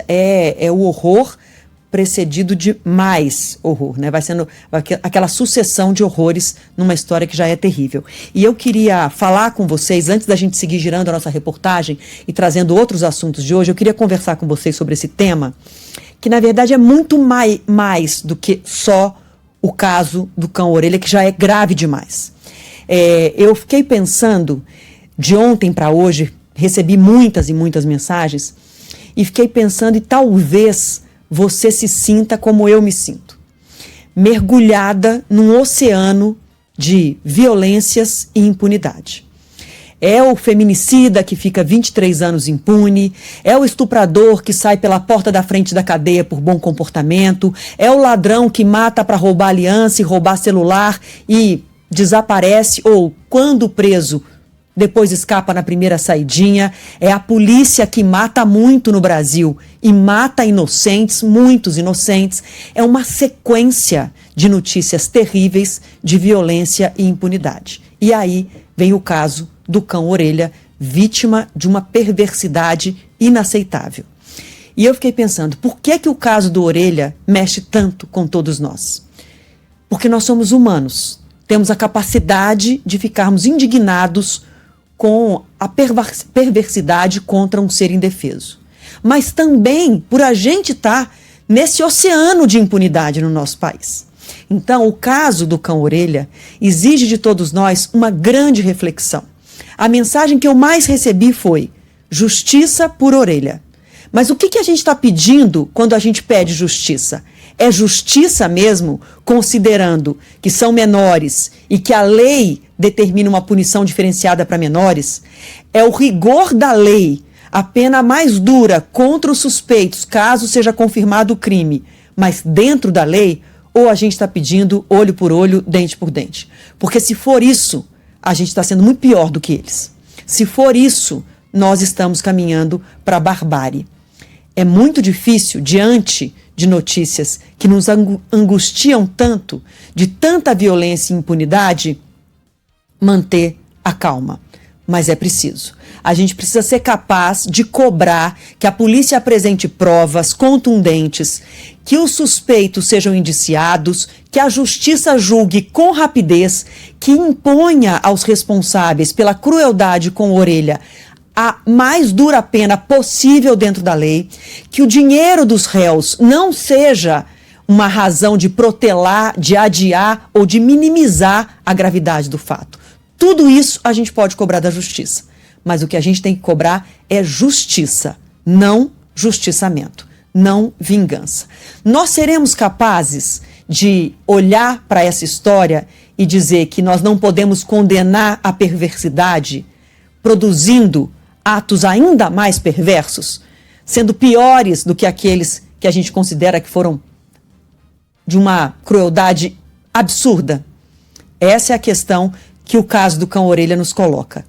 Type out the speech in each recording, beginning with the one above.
violência é o horror precedido de mais horror, né? Vai sendo aquela sucessão de horrores numa história que já é terrível. E eu queria falar com vocês, antes da gente seguir girando a nossa reportagem e trazendo outros assuntos de hoje, eu queria conversar com vocês sobre esse tema, que na verdade é muito mais do que só o caso do cão-orelha, que já é grave demais. Eu fiquei pensando, de ontem para hoje, recebi muitas e muitas mensagens, e fiquei pensando, e talvez você se sinta como eu me sinto, mergulhada num oceano de violências e impunidade. É o feminicida que fica 23 anos impune, é o estuprador que sai pela porta da frente da cadeia por bom comportamento, é o ladrão que mata para roubar aliança e roubar celular e desaparece, ou, quando preso, depois escapa na primeira saidinha. É a polícia que mata muito no Brasil e mata inocentes, muitos inocentes. É uma sequência de notícias terríveis de violência e impunidade. E aí vem o caso do cão-orelha, vítima de uma perversidade inaceitável. E eu fiquei pensando, por que o caso do Orelha mexe tanto com todos nós? Porque nós somos humanos, temos a capacidade de ficarmos indignados com a perversidade contra um ser indefeso. Mas também por a gente estar nesse oceano de impunidade no nosso país. Então, o caso do cão-orelha exige de todos nós uma grande reflexão. A mensagem que eu mais recebi foi: justiça por Orelha. Mas o que a gente está pedindo quando a gente pede justiça? É justiça mesmo, considerando que são menores e que a lei determina uma punição diferenciada para menores? É o rigor da lei, a pena mais dura contra os suspeitos, caso seja confirmado o crime, mas dentro da lei? Ou a gente está pedindo olho por olho, dente por dente? Porque se for isso, a gente está sendo muito pior do que eles. Se for isso, nós estamos caminhando para a barbárie. É muito difícil, diante de notícias que nos angustiam tanto, de tanta violência e impunidade, manter a calma. Mas é preciso. A gente precisa ser capaz de cobrar que a polícia apresente provas contundentes, que os suspeitos sejam indiciados, que a justiça julgue com rapidez, que imponha aos responsáveis pela crueldade com o Orelha a mais dura pena possível dentro da lei, que o dinheiro dos réus não seja uma razão de protelar, de adiar ou de minimizar a gravidade do fato. Tudo isso a gente pode cobrar da justiça, mas o que a gente tem que cobrar é justiça, não justiçamento, não vingança. Nós seremos capazes de olhar para essa história e dizer que nós não podemos condenar a perversidade, produzindo atos ainda mais perversos, sendo piores do que aqueles que a gente considera que foram de uma crueldade absurda? Essa é a questão que o caso do cão-orelha nos coloca.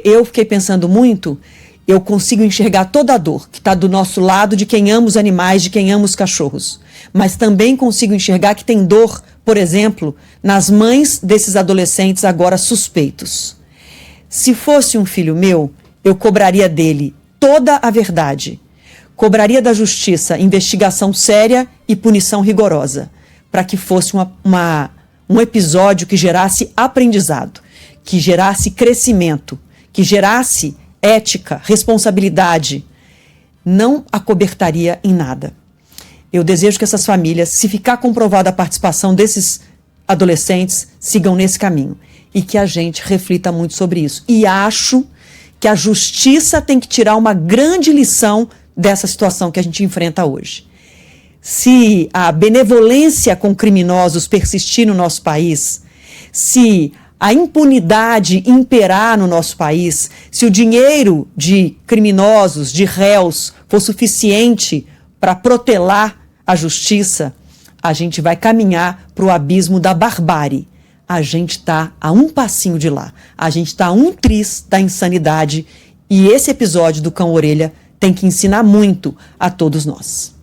Eu fiquei pensando muito, eu consigo enxergar toda a dor que está do nosso lado, de quem ama os animais, de quem ama os cachorros. Mas também consigo enxergar que tem dor, por exemplo, nas mães desses adolescentes agora suspeitos. Se fosse um filho meu, eu cobraria dele toda a verdade. Cobraria da justiça investigação séria e punição rigorosa, para que fosse um episódio que gerasse aprendizado, que gerasse crescimento, que gerasse ética, responsabilidade. Não acobertaria em nada. Eu desejo que essas famílias, se ficar comprovada a participação desses adolescentes, sigam nesse caminho e que a gente reflita muito sobre isso. E acho que a justiça tem que tirar uma grande lição dessa situação que a gente enfrenta hoje. Se a benevolência com criminosos persistir no nosso país, se a impunidade imperar no nosso país, se o dinheiro de criminosos, de réus, for suficiente para protelar a justiça, a gente vai caminhar para o abismo da barbárie. A gente está a um passinho de lá. A gente está a um tris da insanidade. E esse episódio do cão-orelha tem que ensinar muito a todos nós.